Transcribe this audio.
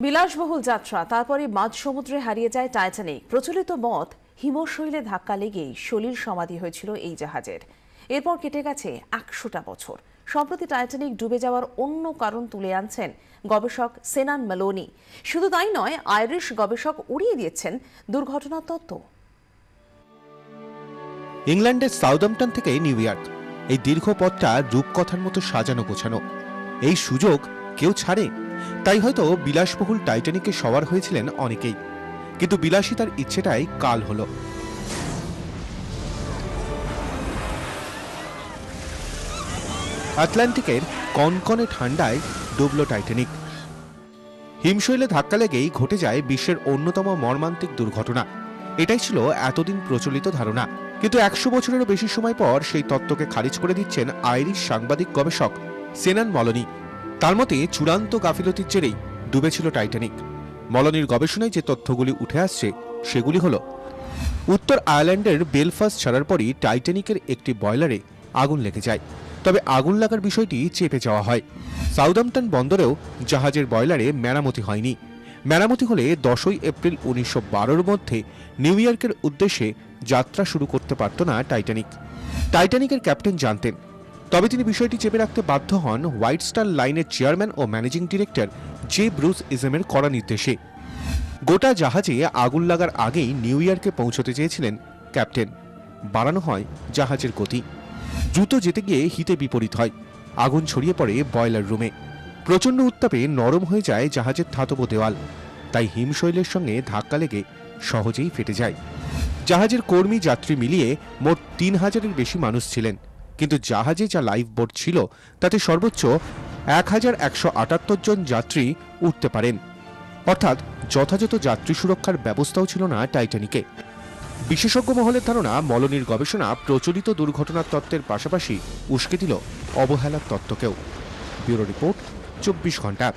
বিলাসবহুল যাত্রা, তারপরে মাঝ সমুদ্রে হারিয়ে যায় টাইটানিক। প্রচলিত মত, হিমশৈলে ধাক্কা লেগেই সলিল সমাধি হয়েছিল এই জাহাজের। এরপর কেটে গেছে 100টা বছর। সম্প্রতি টাইটানিক ডুবে যাওয়ার অন্য কারণ তুলে আনছেন গবেষক সেনান ম্যালোনি। শুধু তাই নয়, আইরিশ গবেষক উড়িয়ে দিয়েছেন দুর্ঘটনার তত্ত্ব। ইংল্যান্ডের সাউদাম্পটন থেকে নিউ ইয়র্ক, এই দীর্ঘ পথটা রূপকথার মতো সাজানো গোছানো। এই সুযোগ কেউ ছাড়ে? তাই হয়তো বিলাসবহুল টাইটানিকে সওয়ার হয়েছিলেন অনেকেই, কিন্তু বিলাসিতার ইচ্ছেটাই কাল হলো। আটলান্টিকের কনকনে ঠান্ডায় ডুবল টাইটানিক। হিমশৈলে ধাক্কা লেগেই ঘটে যায় বিশ্বের অন্যতম মর্মান্তিক দুর্ঘটনা। এটাই ছিল এতদিন প্রচলিত ধারণা, কিন্তু 100 বছরেরও বেশি সময় পর সেই তত্ত্বকে খারিজ করে দিচ্ছেন আইরিশ সাংবাদিক গবেষক সেনান ম্যালোনি। তার মতে চূড়ান্ত গাফিলতির জেরেই ডুবেছিল টাইটানিক। ম্যালোনির গবেষণায় যে তথ্যগুলি উঠে আসছে সেগুলি হলো, উত্তর আয়ারল্যান্ডের বেলফাস্ট ছাড়ার পরই টাইটানিকের একটি বয়লারে আগুন লেগে যায়। তবে আগুন লাগার বিষয়টি চেপে যাওয়া হয়। সাউদাম্পটন বন্দরেও জাহাজের বয়লারে মেরামতি হয়নি। মেরামতি হলে 10ই এপ্রিল 1912-র মধ্যে নিউ ইয়র্কের উদ্দেশ্যে যাত্রা শুরু করতে পারত না টাইটানিক। টাইটানিকের ক্যাপ্টেন জানতেন, তবে তিনি বিষয়টি চেপে রাখতে বাধ্য হন হোয়াইট স্টার লাইনের চেয়ারম্যান ও ম্যানেজিং ডিরেক্টর জে ব্রুস ইজমের কড়া নির্দেশে। গোটা জাহাজে আগুন লাগার আগেই নিউ ইয়র্কে পৌঁছতে চেয়েছিলেন ক্যাপ্টেন। বাড়ানো হয় জাহাজের গতি। দ্রুত যেতে গিয়ে হিতে বিপরীত হয়। আগুন ছড়িয়ে পড়ে বয়লার রুমে। প্রচণ্ড উত্তাপে নরম হয়ে যায় জাহাজের ধাতব দেওয়াল। তাই হিমশৈলের সঙ্গে ধাক্কা লেগে সহজেই ফেটে যায়। জাহাজের কর্মী যাত্রী মিলিয়ে মোট 3000-এর বেশি মানুষ ছিলেন, কিন্তু জাহাজে যা লাইফ বোট ছিল তাতে সর্বোচ্চ 1178 জন যাত্রী উঠতে পারেন। অর্থাৎ যথাযথ যাত্রী সুরক্ষার ব্যবস্থাও ছিল না টাইটানিকে। বিশেষজ্ঞ মহলের ধারণা, ম্যালোনির গবেষণা প্রচলিত দুর্ঘটনার তত্ত্বের পাশাপাশি উস্কে দিল অবহেলার তত্ত্বকেও। ব্যুরো রিপোর্ট, 24 ঘন্টা।